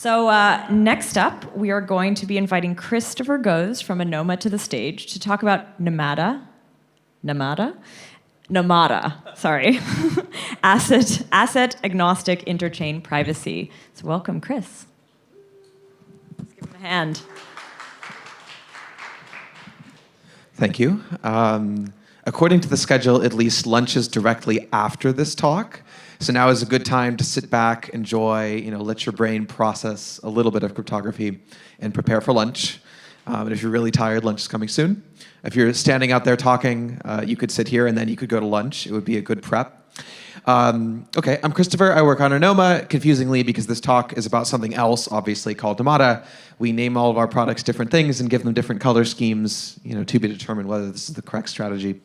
Next up, we are going to be inviting Christopher Goes from Anoma to the stage to talk about Namada, sorry, asset-agnostic interchain privacy. So welcome, Chris. Let's give him a hand. Thank you. According to the schedule, at least lunch is directly after this talk. So now is a good time to sit back, enjoy, let your brain process a little bit of cryptography and prepare for lunch. And if you're really tired, lunch is coming soon. If you're standing out there talking, you could sit here and then you could go to lunch. It would be a good prep. Okay, I'm Christopher. I work on Anoma, confusingly because this talk is about something else, obviously, called Namada. We name all of our products different things and give them different color schemes, to be determined whether this is the correct strategy.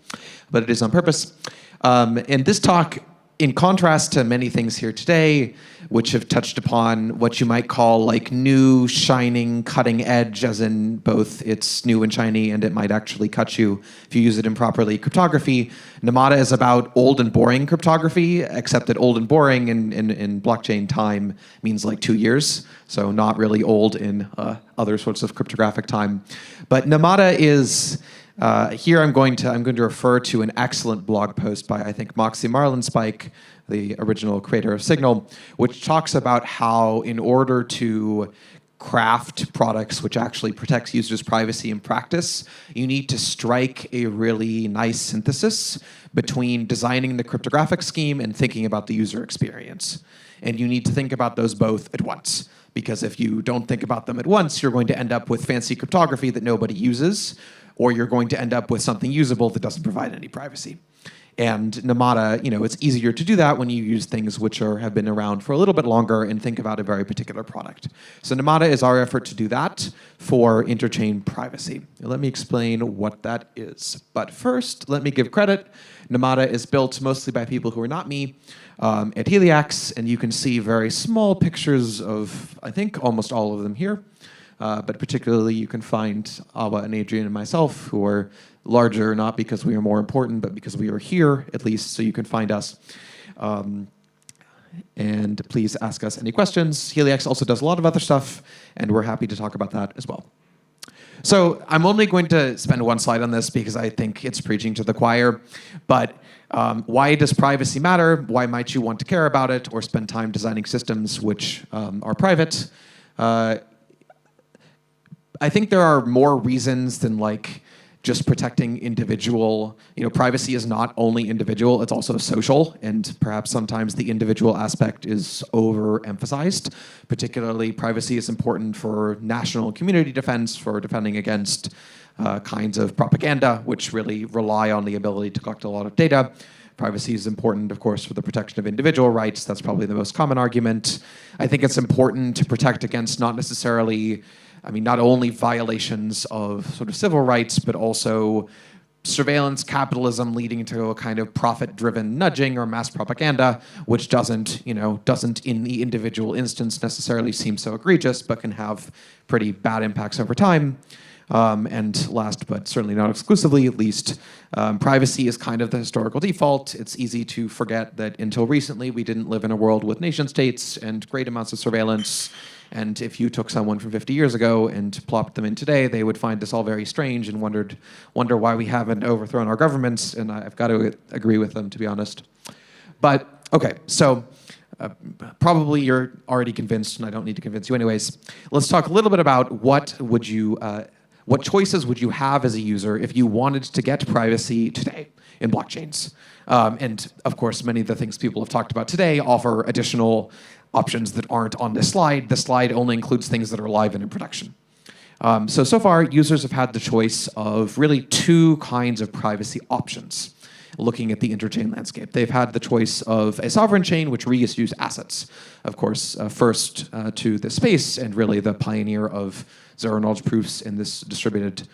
But it is on purpose. And this talk, in contrast to many things here today, which have touched upon what you might call like new, shining, cutting edge, as in both it's new and shiny and it might actually cut you if you use it improperly, cryptography. Namada is about old and boring cryptography, except that old and boring in blockchain time means like 2 years, so not really old in other sorts of cryptographic time. But Namada is... here I'm going to refer to an excellent blog post by, I think, Moxie Marlinspike, the original creator of Signal, which talks about how in order to craft products which actually protects users' privacy in practice, you need to strike a really nice synthesis between designing the cryptographic scheme and thinking about the user experience. And you need to think about those both at once. Because if you don't think about them at once, you're going to end up with fancy cryptography that nobody uses, or you're going to end up with something usable that doesn't provide any privacy. And Namada, it's easier to do that when you use things which have been around for a little bit longer and think about a very particular product. So Namada is our effort to do that for interchain privacy. Let me explain what that is. But first, let me give credit. Namada is built mostly by people who are not me at Heliax, and you can see very small pictures of, I think, almost all of them here. But particularly you can find Awa and Adrian and myself, who are larger, not because we are more important, but because we are here, at least, so you can find us. And please ask us any questions. Heliax also does a lot of other stuff, and we're happy to talk about that as well. So I'm only going to spend one slide on this because I think it's preaching to the choir. But why does privacy matter? Why might you want to care about it or spend time designing systems which are private? I think there are more reasons than just protecting individual. Privacy is not only individual, it's also social, and perhaps sometimes the individual aspect is overemphasized. Particularly, privacy is important for national community defense, for defending against kinds of propaganda, which really rely on the ability to collect a lot of data. Privacy is important, of course, for the protection of individual rights. That's probably the most common argument. I think it's important to protect against not only violations of sort of civil rights, but also surveillance capitalism leading to a kind of profit-driven nudging or mass propaganda, which doesn't in the individual instance necessarily seem so egregious, but can have pretty bad impacts over time. And last, but certainly not exclusively, at least, privacy is kind of the historical default. It's easy to forget that until recently, we didn't live in a world with nation states and great amounts of surveillance. And if you took someone from 50 years ago and plopped them in today, they would find this all very strange and wonder why we haven't overthrown our governments. And I've got to agree with them, to be honest. But, okay, so probably you're already convinced, and I don't need to convince you anyways. Let's talk a little bit about what choices would you have as a user if you wanted to get privacy today in blockchains? And of course, many of the things people have talked about today offer additional options that aren't on this slide. The slide only includes things that are live and in production. So far, users have had the choice of really two kinds of privacy options looking at the interchain landscape. They've had the choice of a sovereign chain, which reissues assets. Of course, first to the space, and really the pioneer of zero-knowledge proofs in this distributed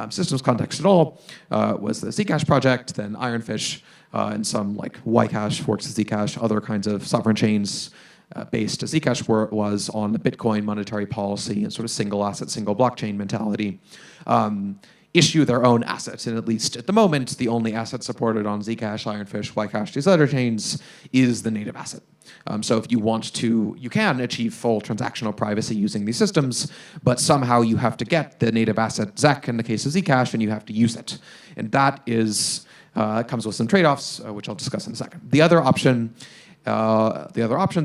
systems context at all, was the Zcash project, then Ironfish, and some Ycash, forks of Zcash, other kinds of sovereign chains based as Zcash was on the Bitcoin monetary policy and sort of single asset, single blockchain mentality. issue their own assets. And at least at the moment, the only asset supported on Zcash, Ironfish, Ycash, these other chains is the native asset. So if you want to, you can achieve full transactional privacy using these systems, but somehow you have to get the native asset ZEC in the case of Zcash, and you have to use it. And that is comes with some trade-offs, which I'll discuss in a second. The other options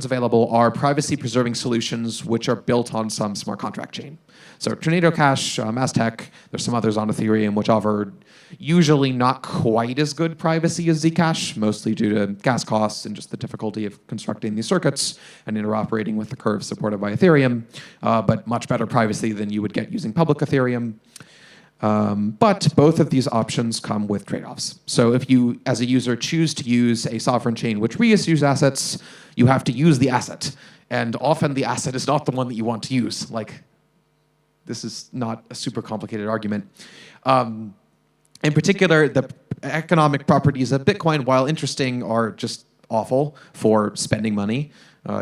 available are privacy-preserving solutions which are built on some smart contract chain. So Tornado Cash, MASP, there's some others on Ethereum which offer usually not quite as good privacy as Zcash, mostly due to gas costs and just the difficulty of constructing these circuits and interoperating with the curves supported by Ethereum, but much better privacy than you would get using public Ethereum. But both of these options come with trade-offs. So if you, as a user, choose to use a sovereign chain which reissues assets, you have to use the asset. And often the asset is not the one that you want to use. Like, this is not a super complicated argument. In particular, the economic properties of Bitcoin, while interesting, are just awful for spending money.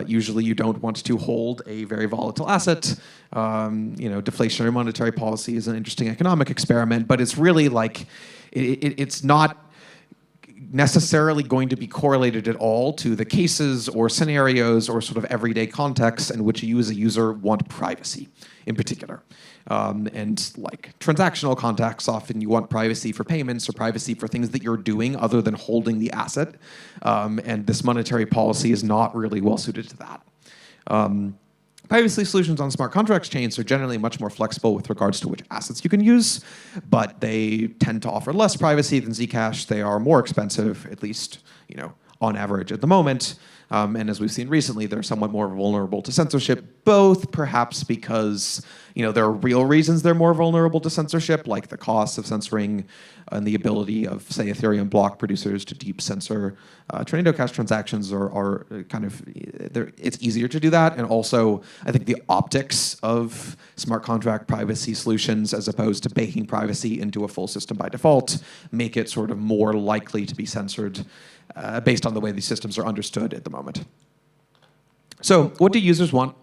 Usually you don't want to hold a very volatile asset. Deflationary monetary policy is an interesting economic experiment, but it's really like, it's not necessarily going to be correlated at all to the cases or scenarios or sort of everyday contexts in which you as a user want privacy in particular. And like transactional contexts, often you want privacy for payments or privacy for things that you're doing other than holding the asset. And this monetary policy is not really well suited to that. Privacy solutions on smart contracts chains are generally much more flexible with regards to which assets you can use, but they tend to offer less privacy than Zcash. They are more expensive, at least on average at the moment. And as we've seen recently, they're somewhat more vulnerable to censorship, both perhaps because there are real reasons they're more vulnerable to censorship, like the cost of censoring and the ability of, say, Ethereum block producers to deep censor Tornado Cash transactions are kind of, it's easier to do that. And also, I think the optics of smart contract privacy solutions, as opposed to baking privacy into a full system by default, make it sort of more likely to be censored based on the way these systems are understood at the moment. So what do users want?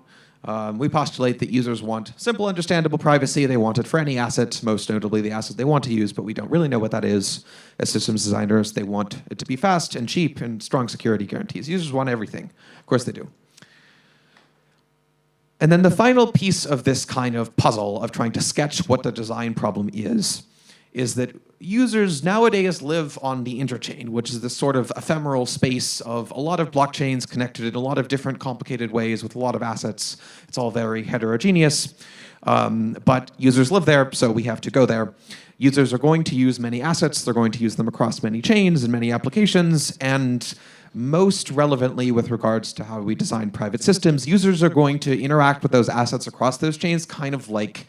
We postulate that users want simple, understandable privacy. They want it for any asset, most notably the asset they want to use, but we don't really know what that is. As systems designers, they want it to be fast and cheap and strong security guarantees. Users want everything. Of course they do. And then the final piece of this kind of puzzle of trying to sketch what the design problem is that users nowadays live on the interchain, which is this sort of ephemeral space of a lot of blockchains connected in a lot of different complicated ways with a lot of assets. It's all very heterogeneous, but users live there, so we have to go there. Users are going to use many assets. They're going to use them across many chains and many applications, and most relevantly with regards to how we design private systems, users are going to interact with those assets across those chains kind of like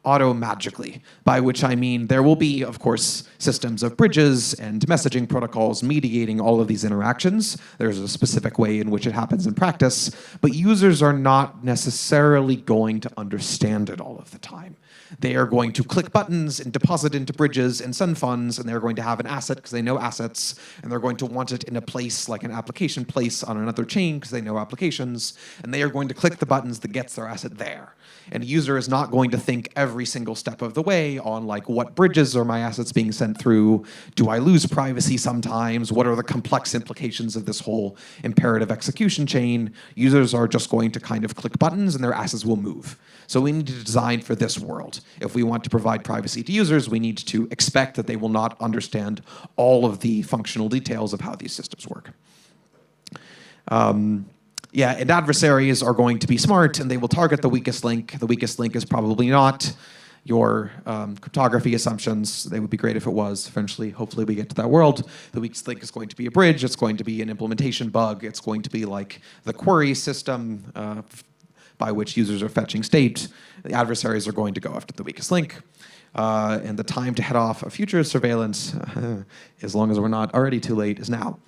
auto-magically, by which I mean there will be, of course, systems of bridges and messaging protocols mediating all of these interactions. There's a specific way in which it happens in practice, but users are not necessarily going to understand it all of the time. They are going to click buttons and deposit into bridges and send funds, and they're going to have an asset because they know assets, and they're going to want it in a place like an application place on another chain because they know applications, and they are going to click the buttons that gets their asset there. And a user is not going to think every single step of the way on like, what bridges are my assets being sent through? Do I lose privacy sometimes? What are the complex implications of this whole imperative execution chain? Users are just going to kind of click buttons and their assets will move. So we need to design for this world. If we want to provide privacy to users, we need to expect that they will not understand all of the functional details of how these systems work. Yeah, and adversaries are going to be smart, and they will target the weakest link. The weakest link is probably not your cryptography assumptions. They would be great if it was. Eventually, hopefully we get to that world. The weakest link is going to be a bridge. It's going to be an implementation bug. It's going to be like the query system by which users are fetching state. The adversaries are going to go after the weakest link. And the time to head off a future surveillance, as long as we're not already too late, is now.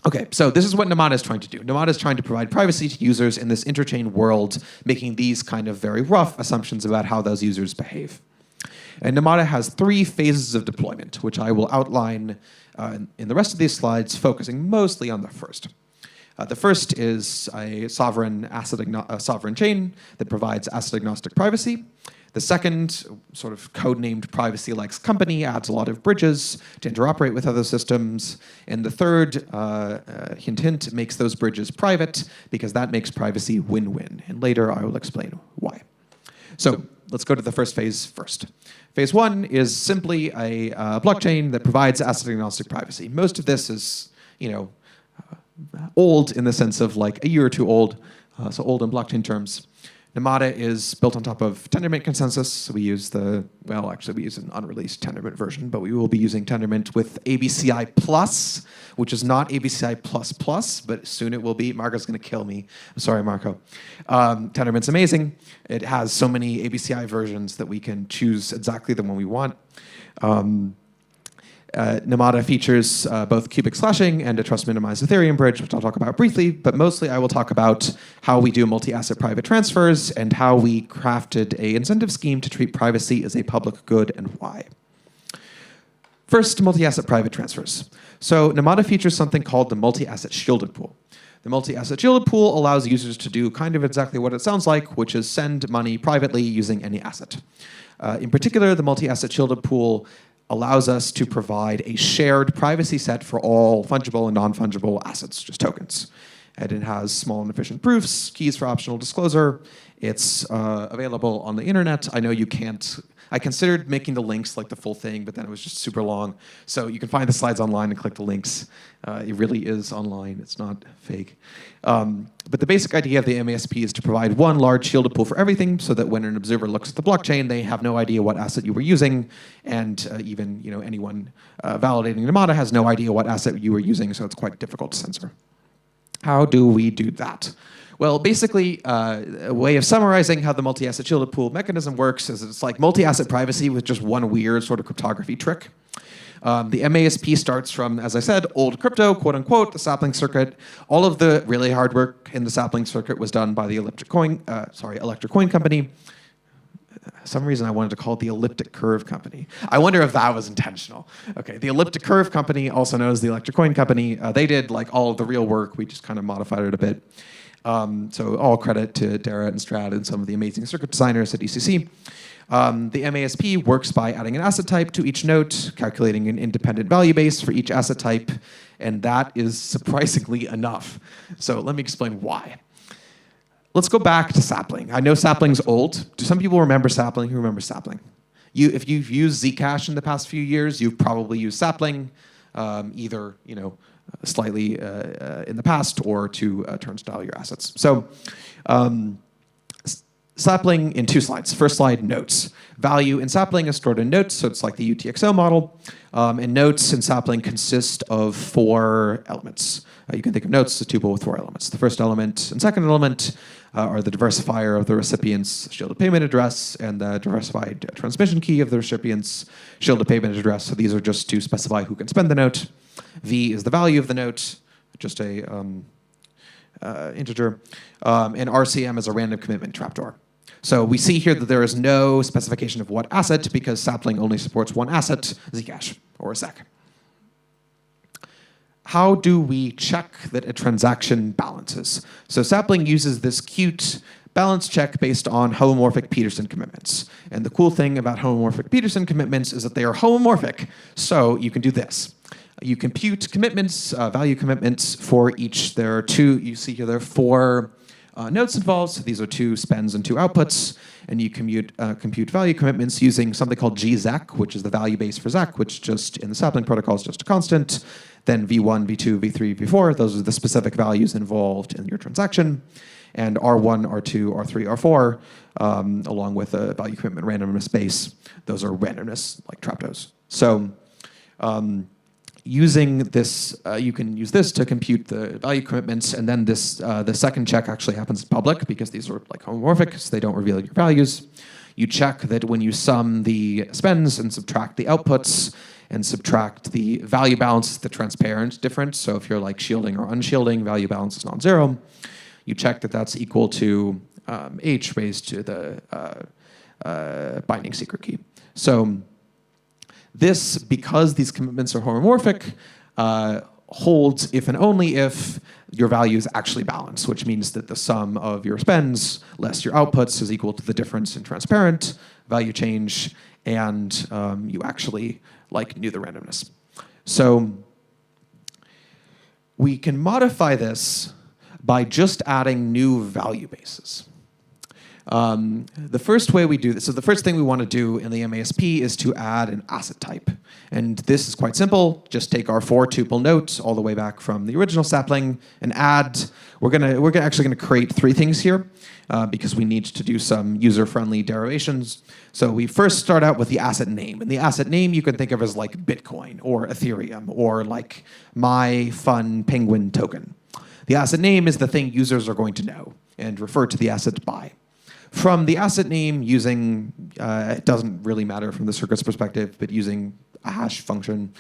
Okay, so this is what Namada is trying to do. Namada is trying to provide privacy to users in this interchain world, making these kind of very rough assumptions about how those users behave. And Namada has 3 phases of deployment, which I will outline in the rest of these slides, focusing mostly on the first. The first is a sovereign chain that provides asset-agnostic privacy. The second, sort of codenamed privacy-like company, adds a lot of bridges to interoperate with other systems. And the third, hint, hint, makes those bridges private because that makes privacy win-win. And later I will explain why. So let's go to the first phase first. Phase one is simply a blockchain that provides asset-agnostic privacy. Most of this is, old in the sense of like a year or two old, so old in blockchain terms. Namada is built on top of Tendermint consensus. So we use we use an unreleased Tendermint version, but we will be using Tendermint with ABCI Plus, which is not ABCI Plus, but soon it will be. Marco's going to kill me. I'm sorry, Marco. Tendermint's amazing. It has so many ABCI versions that we can choose exactly the one we want. Namada features both cubic slashing and a trust minimized Ethereum bridge, which I'll talk about briefly, but mostly I will talk about how we do multi-asset private transfers and how we crafted an incentive scheme to treat privacy as a public good and why. First, multi-asset private transfers. So Namada features something called the multi-asset shielded pool. The multi-asset shielded pool allows users to do kind of exactly what it sounds like, which is send money privately using any asset. In particular, the multi-asset shielded pool allows us to provide a shared privacy set for all fungible and non-fungible assets, just tokens. And it has small and efficient proofs, keys for optional disclosure. It's available on the internet. I know you can't. I considered making the links like the full thing, but then it was just super long. So you can find the slides online and click the links. It really is online. It's not fake. But the basic idea of the MASP is to provide one large shielded pool for everything so that when an observer looks at the blockchain, they have no idea what asset you were using. And even anyone validating Namada has no idea what asset you were using, so it's quite difficult to censor. How do we do that? Well, basically, a way of summarizing how the multi-asset shielded pool mechanism works is it's like multi-asset privacy with just one weird sort of cryptography trick. The MASP starts from, as I said, old crypto, quote unquote, the sapling circuit. All of the really hard work in the sapling circuit was done by the electric coin company. For some reason I wanted to call it the elliptic curve company. I wonder if that was intentional. Okay, the elliptic curve company, also known as the electric coin company, they did like all of the real work. We just kind of modified it a bit. So all credit to Dara and Strad and some of the amazing circuit designers at ECC. The MASP works by adding an asset type to each note, calculating an independent value base for each asset type, and that is surprisingly enough. So let me explain why. Let's go back to sapling. I know sapling's old. Do some people remember sapling? Who remembers sapling? If you've used Zcash in the past few years, you've probably used sapling, either slightly in the past or to turnstile your assets. So sapling in two slides. First slide, notes. Value in sapling is stored in notes, so it's like the UTXO model. And notes in sapling consist of 4 elements. You can think of notes as a tuple with 4 elements. The first element and second element are the diversifier of the recipient's shielded payment address and the diversified transmission key of the recipient's shielded payment address. So these are just to specify who can spend the note. V is the value of the note, just a integer. And RCM is a random commitment trapdoor. So we see here that there is no specification of what asset because sapling only supports one asset, Zcash or ZK. How do we check that a transaction balances? So sapling uses this cute balance check based on homomorphic Peterson commitments. And the cool thing about homomorphic Peterson commitments is that they are homomorphic. So you can do this. You compute commitments, value commitments for each. There are 2, you see here there are 4 notes involved. So these are 2 spends and 2 outputs. And you compute value commitments using something called gZK, which is the value base for ZK, which just in the sapling protocol is just a constant. Then V1, V2, V3, V4, those are the specific values involved in your transaction. And R1, R2, R3, R4, along with a value commitment randomness base, those are randomness, like trapdoors. So using this, you can use this to compute the value commitments, and then this, the second check actually happens in public because these are like homomorphic, so they don't reveal your values. You check that when you sum the spends and subtract the outputs and subtract the value balance, the transparent difference. So if you're like shielding or unshielding, value balance is non-zero. You check that that's equal to h raised to the binding secret key. So this, because these commitments are homomorphic, holds if and only if your value is actually balanced, which means that the sum of your spends less your outputs is equal to the difference in transparent value change, and you actually knew the randomness. So we can modify this by just adding new value bases. The first way we do this, so the first thing we want to do in the MASP is to add an asset type. And this is quite simple. Just take our 4-tuple note all the way back from the original sapling and add. We're actually going to create 3 things here because we need to do some user-friendly derivations. So we first start out with the asset name. And the asset name you can think of as like Bitcoin or Ethereum or like my fun penguin token. The asset name is the thing users are going to know and refer to the asset by. From the asset name, using, it doesn't really matter from the circuit's perspective, but using a hash function,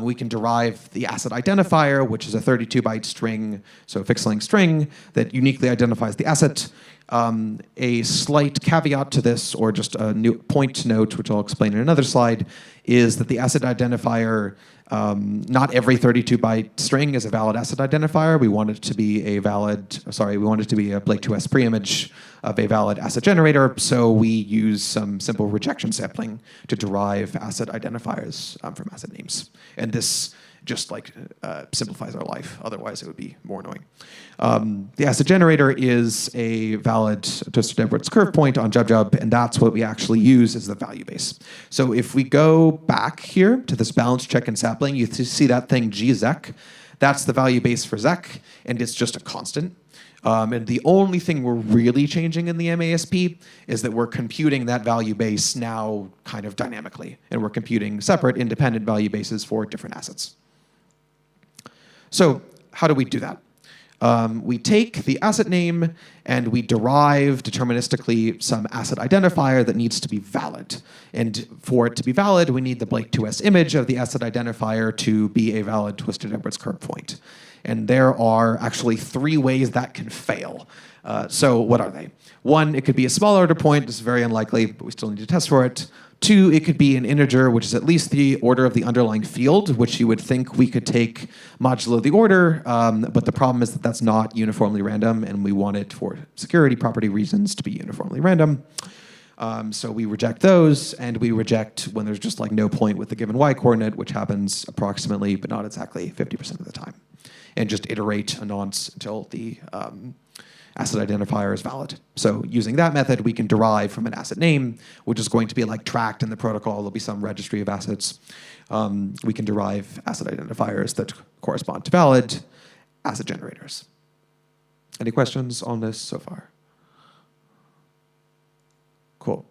we can derive the asset identifier, which is a 32-byte string, so a fixed-length string that uniquely identifies the asset. A slight caveat to this, or just a new point to note, which I'll explain in another slide, is that the asset identifier, not every 32-byte string is a valid asset identifier. We want it to be a Blake 2S preimage of a valid asset generator, so we use some simple rejection sampling to derive asset identifiers from asset names. And this just simplifies our life. Otherwise, it would be more annoying. The asset generator is a valid Twisted-Edwards curve point on JubJub, and that's what we actually use as the value base. So if we go back here to this balance check and sapling, you see that thing GZK. That's the value base for ZK, and it's just a constant. And the only thing we're really changing in the MASP is that we're computing that value base now kind of dynamically, and we're computing separate independent value bases for different assets. So how do we do that? We take the asset name and we derive deterministically some asset identifier that needs to be valid. And for it to be valid, we need the Blake 2S image of the asset identifier to be a valid Twisted-Edwards curve point. And there are actually 3 ways that can fail. So what are they? 1, it could be a small order point. This is very unlikely, but we still need to test for it. 2, it could be an integer, which is at least the order of the underlying field, which you would think we could take modulo the order, but the problem is that that's not uniformly random, and we want it for security property reasons to be uniformly random. So we reject those, and we reject when there's just no point with the given y coordinate, which happens approximately, but not exactly, 50% of the time. And just iterate a nonce until the asset identifier is valid. So using that method, we can derive from an asset name, which is going to be tracked in the protocol. There'll be some registry of assets. We can derive asset identifiers that correspond to valid asset generators. Any questions on this so far? Cool.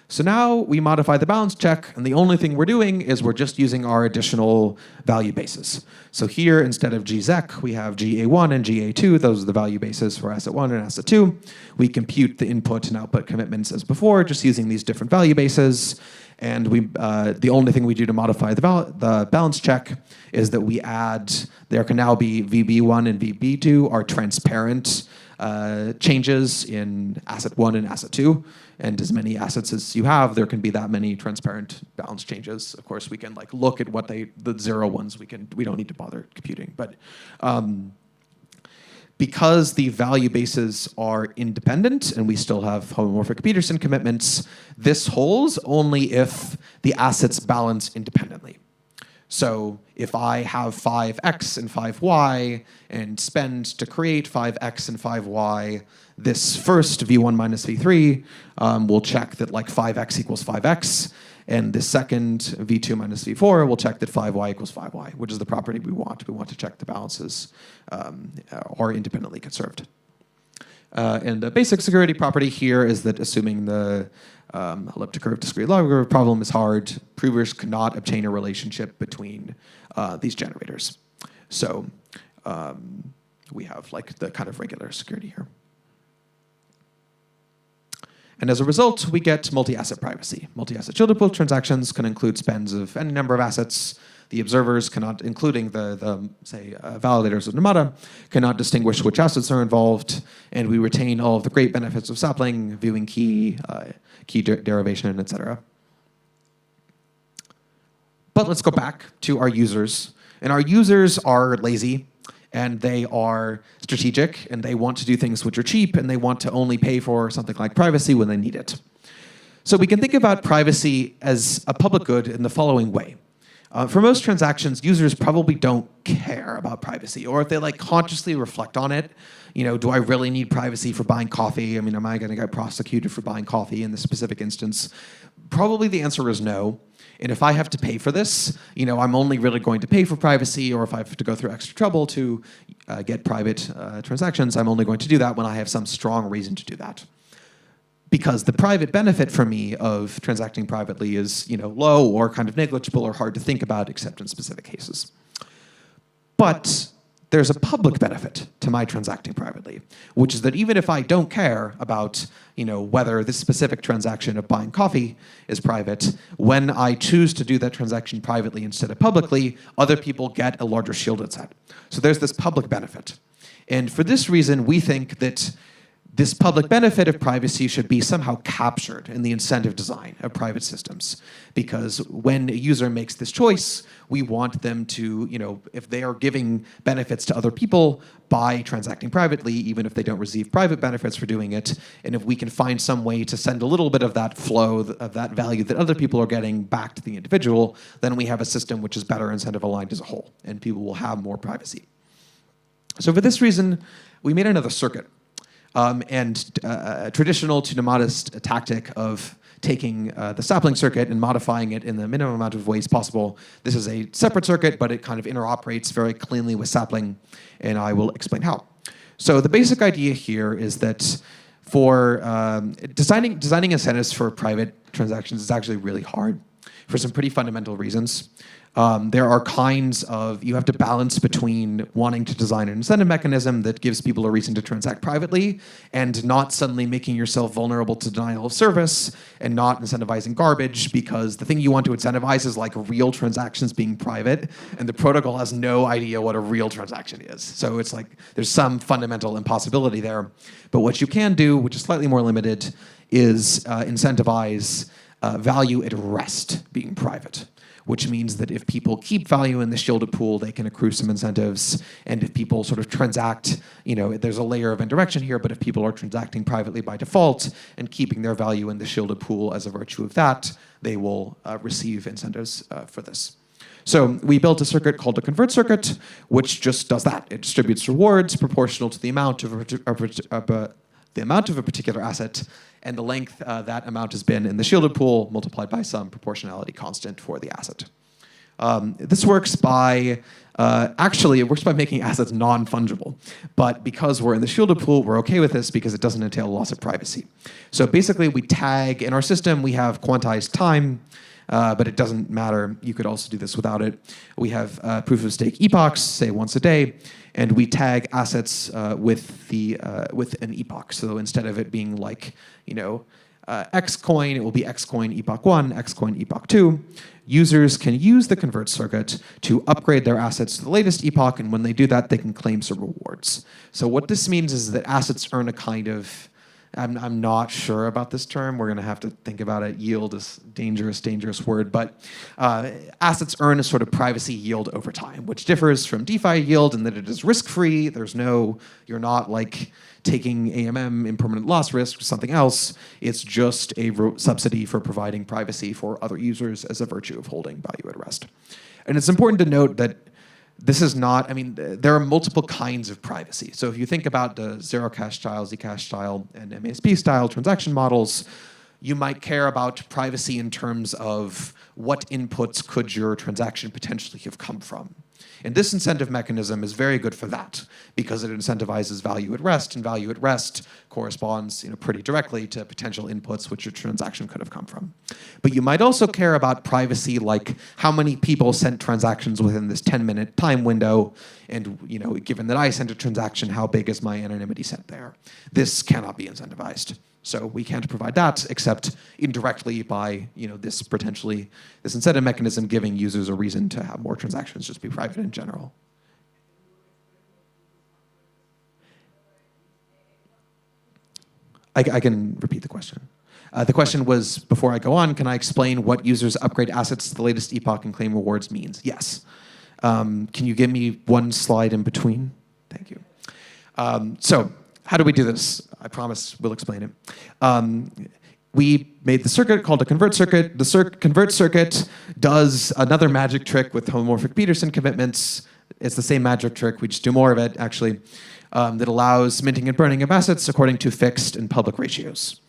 So now we modify the balance check, and the only thing we're doing is we're just using our additional value bases. So here, instead of GZK, we have GA1 and GA2. Those are the value bases for asset 1 and asset 2. We compute the input and output commitments as before, just using these different value bases. And the only thing we do to modify the balance check is that we add, there can now be VB1 and VB2 are transparent changes in asset 1 and asset 2. And as many assets as you have, there can be that many transparent balance changes. Of course, we can look at what the 0 ones we don't need to bother computing. But because the value bases are independent and we still have homomorphic Peterson commitments, this holds only if the assets balance independently. So if I have 5x and 5y and spend to create 5x and 5y, this first v1 minus v3 will check that 5x equals 5x, and the second v2 minus v4 will check that 5y equals 5y, which is the property we want. We want to check the balances are independently conserved. And the basic security property here is that assuming the elliptic curve discrete logarithm problem is hard, provers cannot obtain a relationship between these generators. So we have the kind of regular security here. And as a result, we get multi-asset privacy. Multi-asset shielded pool transactions can include spends of any number of assets. The observers cannot, including the validators of Namada, cannot distinguish which assets are involved, and we retain all of the great benefits of sapling, viewing key, key derivation, etc. But let's go back to our users And our users are lazy, and they are strategic, and they want to do things which are cheap, and they want to only pay for something like privacy when they need it. So we can think about privacy as a public good in the following way. For most transactions, users probably don't care about privacy, or if they like consciously reflect on it, do I really need privacy for buying coffee? I mean, am I going to get prosecuted for buying coffee in this specific instance? Probably the answer is no. And if I have to pay for this, I'm only really going to pay for privacy, or if I have to go through extra trouble to get private transactions, I'm only going to do that when I have some strong reason to do that. Because the private benefit for me of transacting privately is, low or kind of negligible or hard to think about except in specific cases. But there's a public benefit to my transacting privately, which is that even if I don't care about, whether this specific transaction of buying coffee is private, when I choose to do that transaction privately instead of publicly, other people get a larger shielded set. So there's this public benefit. And for this reason, we think that this public benefit of privacy should be somehow captured in the incentive design of private systems. Because when a user makes this choice, we want them to, if they are giving benefits to other people by transacting privately, even if they don't receive private benefits for doing it, and if we can find some way to send a little bit of that flow, of that value that other people are getting back to the individual, then we have a system which is better incentive aligned as a whole, and people will have more privacy. So for this reason, we made another circuit. Traditional to Namada's tactic of taking the sapling circuit and modifying it in the minimum amount of ways possible. This is a separate circuit, but it kind of interoperates very cleanly with sapling, and I will explain how. So the basic idea here is that for designing incentives for private transactions is actually really hard for some pretty fundamental reasons. There are kinds of, you have to balance between wanting to design an incentive mechanism that gives people a reason to transact privately and not suddenly making yourself vulnerable to denial of service and not incentivizing garbage, because the thing you want to incentivize is like real transactions being private, and the protocol has no idea what a real transaction is. So it's like there's some fundamental impossibility there. But what you can do, which is slightly more limited, is incentivize value at rest being private, which means that if people keep value in the shielded pool, they can accrue some incentives. And if people sort of transact, there's a layer of indirection here, but if people are transacting privately by default and keeping their value in the shielded pool as a virtue of that, they will receive incentives for this. So we built a circuit called a convert circuit, which just does that. It distributes rewards proportional to the amount of a particular asset, and the length that amount has been in the shielded pool multiplied by some proportionality constant for the asset. This works by, it works by making assets non-fungible. But because we're in the shielded pool, we're okay with this because it doesn't entail loss of privacy. So basically we tag, in our system, we have quantized time, but it doesn't matter. You could also do this without it. We have proof of stake epochs, say once a day, and we tag assets with an epoch. So instead of it being like, X coin, it will be X coin epoch 1, X coin epoch 2. Users can use the convert circuit to upgrade their assets to the latest epoch, and when they do that, they can claim some rewards. So what this means is that assets earn a kind of, I'm not sure about this term. We're going to have to think about it. Yield is dangerous word. But assets earn a sort of privacy yield over time, which differs from DeFi yield in that it is risk-free. You're not like taking AMM, impermanent loss risk, or something else. It's just a subsidy for providing privacy for other users as a virtue of holding value at rest. And it's important to note that this is not, there are multiple kinds of privacy. So if you think about the zero cash style, Zcash style, and MASP style transaction models, you might care about privacy in terms of what inputs could your transaction potentially have come from. And this incentive mechanism is very good for that because it incentivizes value at rest, and value at rest corresponds pretty directly to potential inputs which your transaction could have come from. But you might also care about privacy, like how many people sent transactions within this 10-minute time window, and given that I sent a transaction, how big is my anonymity set there? This cannot be incentivized. So we can't provide that except indirectly by this incentive mechanism giving users a reason to have more transactions just be private in general. I can repeat the question. The question was, before I go on, can I explain what users upgrade assets to the latest epoch and claim rewards means? Yes. Can you give me one slide in between? Thank you. So how do we do this? I promise we'll explain it. We made the circuit called a convert circuit. The convert circuit does another magic trick with homomorphic Peterson commitments. It's the same magic trick. We just do more of it, actually, that allows minting and burning of assets according to fixed and public ratios.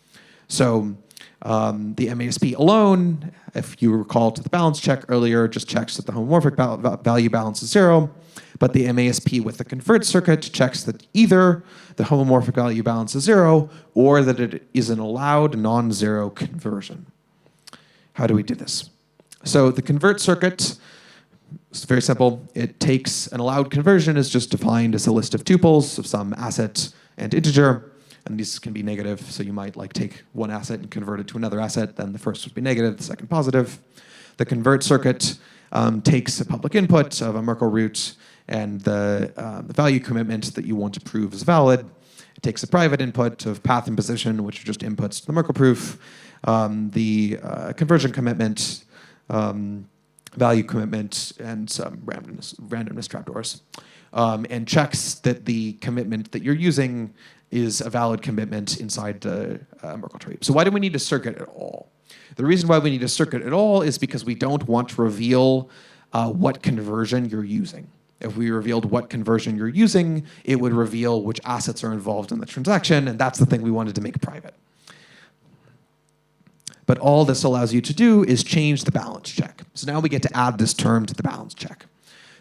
So the MASP alone, if you recall to the balance check earlier, just checks that the homomorphic value balance is 0. But the MASP with the convert circuit checks that either the homomorphic value balance is 0 or that it is an allowed non-zero conversion. How do we do this? So the convert circuit is very simple. It takes an allowed conversion is just defined as a list of tuples of some asset and integer. And these can be negative, so you might like take one asset and convert it to another asset. Then the first would be negative, the second positive. The convert circuit takes a public input of a Merkle root and the value commitment that you want to prove is valid. It takes a private input of path and position, which are just inputs to the Merkle proof, the conversion commitment, value commitment, and some randomness trapdoors, and checks that the commitment that you're using is a valid commitment inside the Merkle tree. So why do we need a circuit at all? The reason why we need a circuit at all is because we don't want to reveal what conversion you're using. If we revealed what conversion you're using, it would reveal which assets are involved in the transaction, and that's the thing we wanted to make private. But all this allows you to do is change the balance check. So now we get to add this term to the balance check.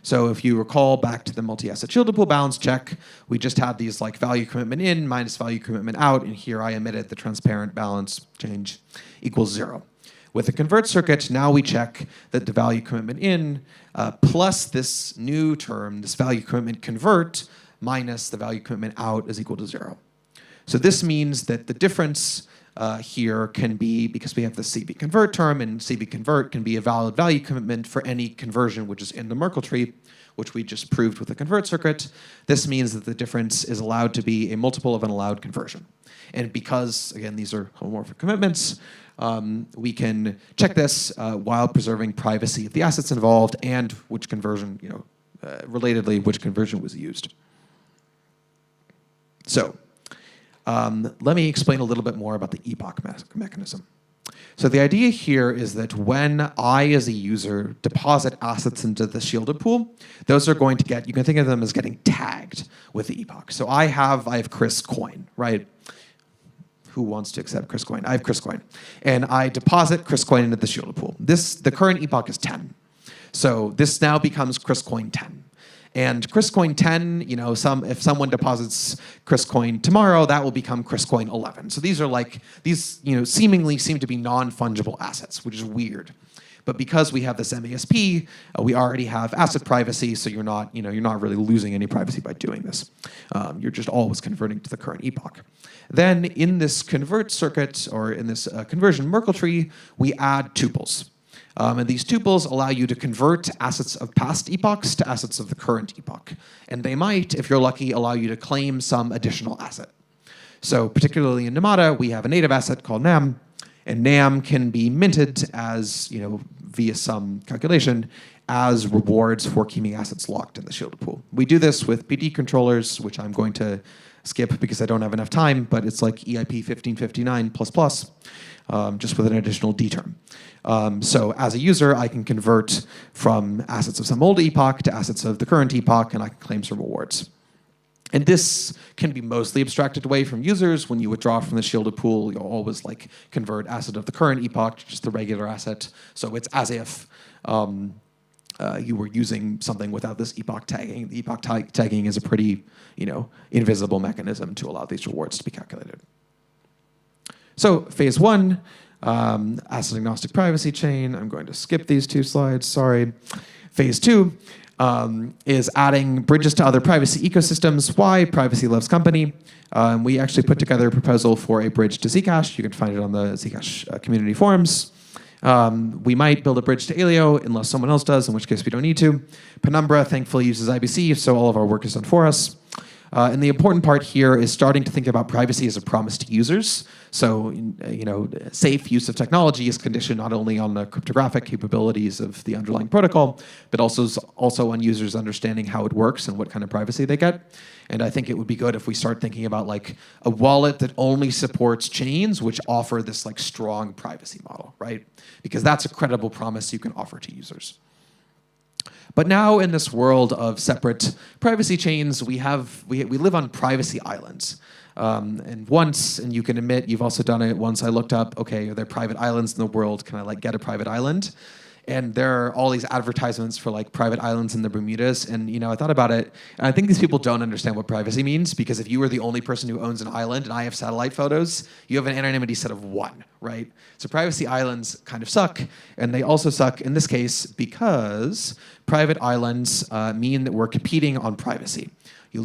So if you recall back to the multi-asset shielded pool balance check, we just had these like value commitment in minus value commitment out, and here I emitted the transparent balance change equals 0. With the convert circuit, now we check that the value commitment in plus this new term, this value commitment convert, minus the value commitment out is equal to 0. So this means that the difference here can be, because we have the CB convert term, and CB convert can be a valid value commitment for any conversion which is in the Merkle tree, which we just proved with the convert circuit. This means that the difference is allowed to be a multiple of an allowed conversion. And because, again, these are homomorphic commitments, we can check this while preserving privacy of the assets involved and which conversion, relatedly, which conversion was used. So let me explain a little bit more about the epoch mechanism. So the idea here is that when I, as a user, deposit assets into the shielded pool, those are going to get, you can think of them as getting tagged with the epoch. So I have Chris coin, right? Who wants to accept Chris coin? I have Chris coin. And I deposit Chris coin into the shielded pool. The current epoch is 10. So this now becomes Chris coin 10. And Chris coin 10, if someone deposits Chris coin tomorrow, that will become Chris coin 11. So these are seemingly seem to be non-fungible assets, which is weird. But because we have this MASP, we already have asset privacy, so you're not really losing any privacy by doing this. You're just always converting to the current epoch. Then in this convert circuit, or in this conversion Merkle tree, we add tuples. And these tuples allow you to convert assets of past epochs to assets of the current epoch. And they might, if you're lucky, allow you to claim some additional asset. So particularly in Namada, we have a native asset called NAM, and NAM can be minted as, via some calculation, as rewards for keeping assets locked in the shielded pool. We do this with PD controllers, which I'm going to skip because I don't have enough time, but it's like EIP 1559++, just with an additional D term. So as a user, I can convert from assets of some old epoch to assets of the current epoch, and I can claim some rewards. And this can be mostly abstracted away from users. When you withdraw from the shielded pool, you'll always convert asset of the current epoch to just the regular asset. So it's as if you were using something without this epoch tagging. The epoch tagging is a pretty, invisible mechanism to allow these rewards to be calculated. So phase 1, asset-agnostic privacy chain. I'm going to skip these 2 slides, sorry. Phase 2 is adding bridges to other privacy ecosystems. Why? Privacy loves company. We actually put together a proposal for a bridge to Zcash. You can find it on the Zcash community forums. We might build a bridge to Alio unless someone else does, in which case we don't need to. Penumbra thankfully uses IBC, so all of our work is done for us. And the important part here is starting to think about privacy as a promise to users. So, safe use of technology is conditioned not only on the cryptographic capabilities of the underlying protocol, but also on users understanding how it works and what kind of privacy they get. And I think it would be good if we start thinking about like a wallet that only supports chains which offer this like strong privacy model, right? Because that's a credible promise you can offer to users. But now in this world of separate privacy chains, we live on privacy islands. And you can admit you've also done it once, I looked up, okay, are there private islands in the world? Can I like get a private island? And there are all these advertisements for like private islands in the Bermudas. And I thought about it, and I think these people don't understand what privacy means, because if you are the only person who owns an island and I have satellite photos, you have an anonymity set of 1, right? So privacy islands kind of suck, and they also suck in this case because private islands mean that we're competing on privacy. If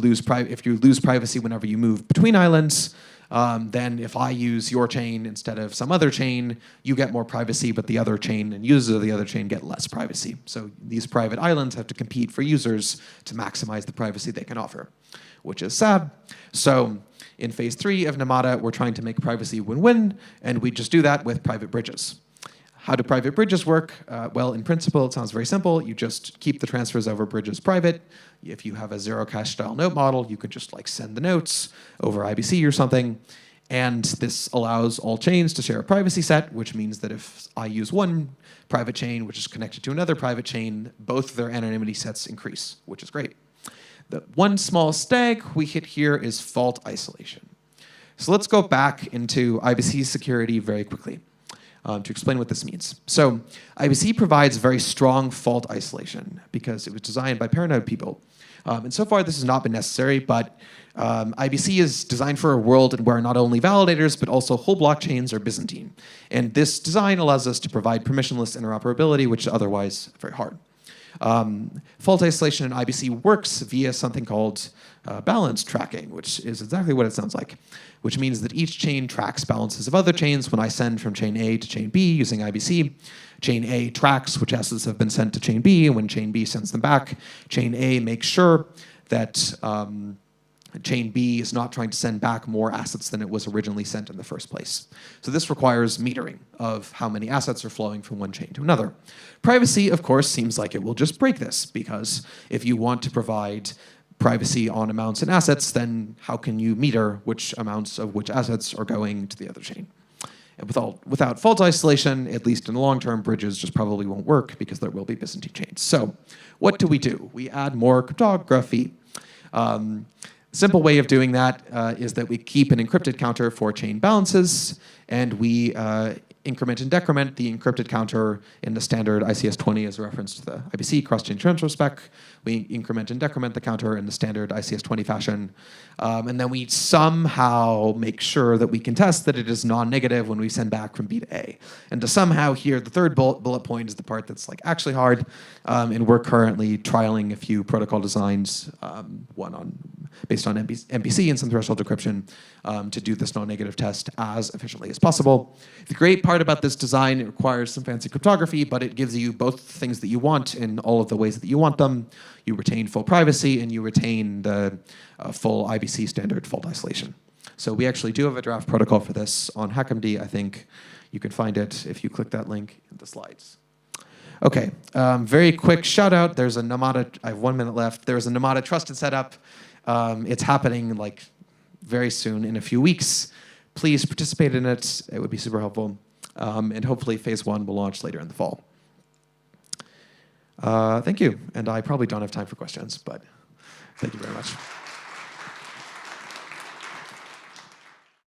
you lose privacy whenever you move between islands, then if I use your chain instead of some other chain, you get more privacy, but the other chain and users of the other chain get less privacy. So these private islands have to compete for users to maximize the privacy they can offer, which is sad. So in phase 3 of Namada, we're trying to make privacy win-win, and we just do that with private bridges. How do private bridges work? Well, in principle, it sounds very simple. You just keep the transfers over bridges private. If you have a zero cash style note model, you could just like send the notes over IBC or something. And this allows all chains to share a privacy set, which means that if I use one private chain, which is connected to another private chain, both their anonymity sets increase, which is great. The one small snag we hit here is fault isolation. So let's go back into IBC security very quickly. To explain what this means. So IBC provides very strong fault isolation because it was designed by paranoid people. And so far, this has not been necessary, but IBC is designed for a world where not only validators, but also whole blockchains are Byzantine. And this design allows us to provide permissionless interoperability, which is otherwise very hard. Fault isolation in IBC works via something called balance tracking, which is exactly what it sounds like, which means that each chain tracks balances of other chains. When I send from chain A to chain B using IBC, chain A tracks which assets have been sent to chain B, and when chain B sends them back, chain A makes sure that chain B is not trying to send back more assets than it was originally sent in the first place. So this requires metering of how many assets are flowing from one chain to another. Privacy, of course, seems like it will just break this, because if you want to provide privacy on amounts and assets, then how can you meter which amounts of which assets are going to the other chain? And without fault isolation, at least in the long term, bridges just probably won't work because there will be Byzantine chains. So what do? We add more cryptography. Simple way of doing that is that we keep an encrypted counter for chain balances, and we increment and decrement the encrypted counter in the standard ICS-20 as a reference to the IBC cross-chain transfer spec. We increment and decrement the counter in the standard ICS-20 fashion. And then we somehow make sure that we can test that it is non-negative when we send back from B to A. And to somehow here, the third bullet point is the part that's like actually hard. And we're currently trialing a few protocol designs, one based on MPC and some threshold decryption, to do this non-negative test as efficiently as possible. The great part about this design, it requires some fancy cryptography, but it gives you both things that you want in all of the ways that you want them. You retain full privacy, and you retain the full IBC standard fault isolation. So we actually do have a draft protocol for this on HackMD. I think you can find it if you click that link in the slides. Okay, very quick shout out. There's a Namada, I have 1 minute left. There's a Namada trusted setup. It's happening like very soon in a few weeks. Please participate in it. It would be super helpful. And hopefully phase 1 will launch later in the fall. Thank you. And I probably don't have time for questions, but thank you very much.